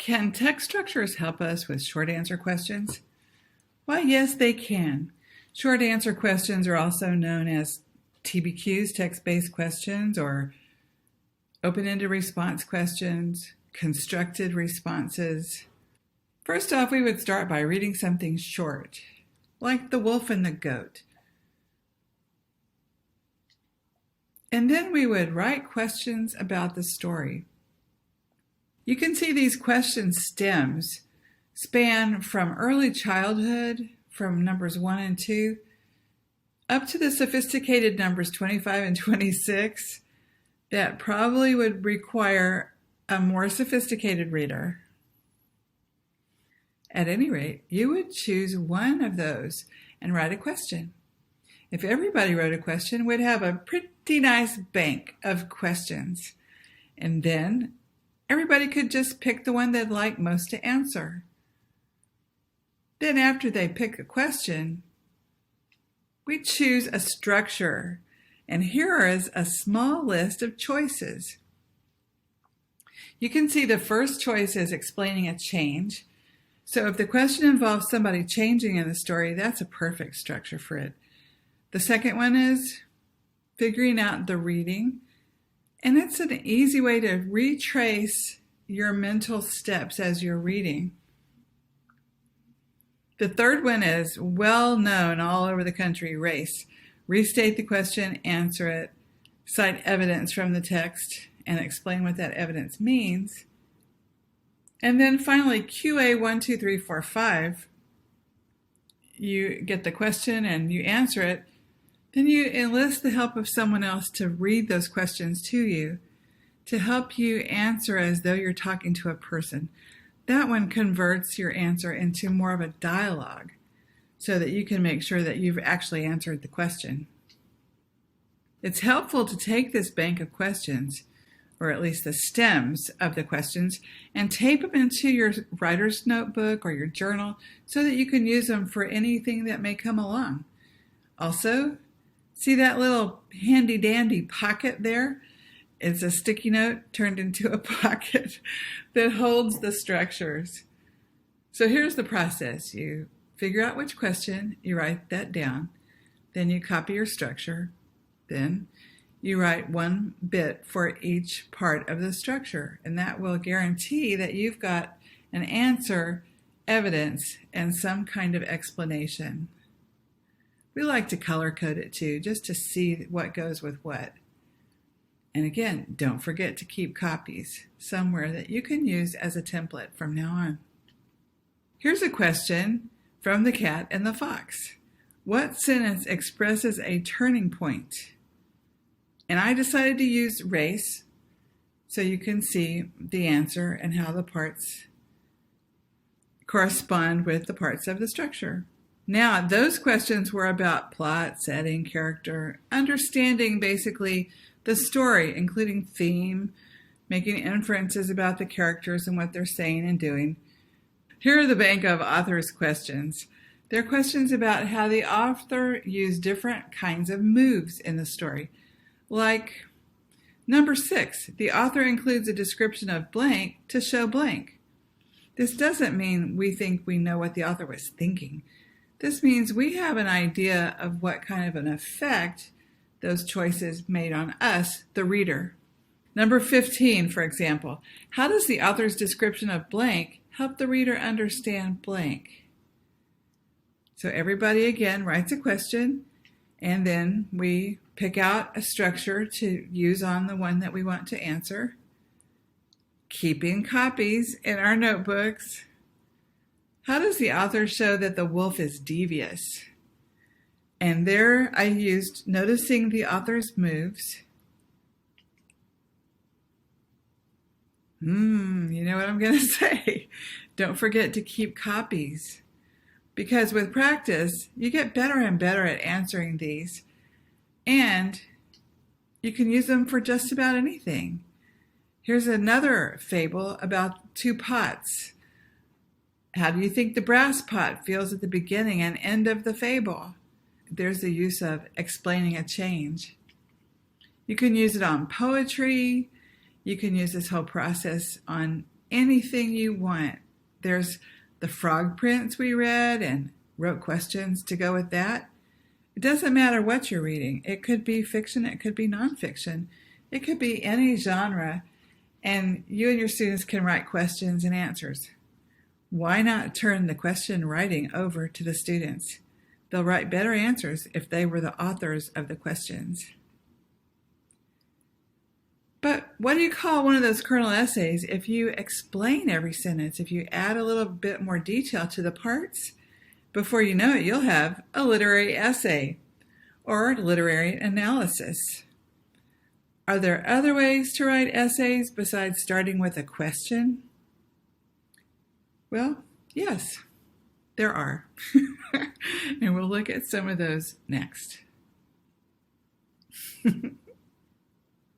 Can text structures help us with short answer questions? Why, yes, they can. Short answer questions are also known as TBQs, text-based questions, or open-ended response questions, constructed responses. First off, we would start by reading something short, like The Wolf and the Goat. And then we would write questions about the story. You can see these question stems span from early childhood, from numbers 1 and 2, up to the sophisticated numbers 25 and 26 that probably would require a more sophisticated reader. At any rate, you would choose one of those and write a question. If everybody wrote a question, we'd have a pretty nice bank of questions. And then everybody could just pick the one they'd like most to answer. Then after they pick a question, we choose a structure. And here is a small list of choices. You can see the first choice is explaining a change. So if the question involves somebody changing in the story, that's a perfect structure for it. The second one is figuring out the reading. And it's an easy way to retrace your mental steps as you're reading. The third one is well known all over the country, race. Restate the question, answer it, cite evidence from the text, and explain what that evidence means. And then finally, QA 1, 2, 3, 4, 5, you get the question and you answer it. Then you enlist the help of someone else to read those questions to you, to help you answer as though you're talking to a person. That one converts your answer into more of a dialogue so that you can make sure that you've actually answered the question. It's helpful to take this bank of questions, or at least the stems of the questions, and tape them into your writer's notebook or your journal so that you can use them for anything that may come along. Also, see that little handy-dandy pocket there? It's a sticky note turned into a pocket that holds the structures. So here's the process. You figure out which question, you write that down, then you copy your structure, then you write one bit for each part of the structure, and that will guarantee that you've got an answer, evidence, and some kind of explanation. We like to color code it too, just to see what goes with what. And again, don't forget to keep copies somewhere that you can use as a template from now on. Here's a question from The Cat and the Fox. What sentence expresses a turning point? And I decided to use race so you can see the answer and how the parts correspond with the parts of the structure. Now, those questions were about plot, setting, character, understanding basically the story, including theme, making inferences about the characters and what they're saying and doing. Here are the bank of author's questions. They're questions about how the author used different kinds of moves in the story. Like number 6, the author includes a description of blank to show blank. This doesn't mean we think we know what the author was thinking. This means we have an idea of what kind of an effect those choices made on us, the reader. Number 15, for example, how does the author's description of blank help the reader understand blank? So everybody again writes a question, and then we pick out a structure to use on the one that we want to answer, keeping copies in our notebooks. How does the author show that the wolf is devious? And there I used noticing the author's moves. You know what I'm going to say. Don't forget to keep copies. Because with practice, you get better and better at answering these. And you can use them for just about anything. Here's another fable about 2 pots. How do you think the brass pot feels at the beginning and end of the fable? There's the use of explaining a change. You can use it on poetry. You can use this whole process on anything you want. There's the frog prints we read and wrote questions to go with that. It doesn't matter what you're reading. It could be fiction, it could be nonfiction, it could be any genre, and you and your students can write questions and answers. Why not turn the question writing over to the students? They'll write better answers if they were the authors of the questions. But what do you call one of those kernel essays if you explain every sentence, if you add a little bit more detail to the parts? Before you know it, you'll have a literary essay or literary analysis. Are there other ways to write essays besides starting with a question? Well, yes, there are. And we'll look at some of those next.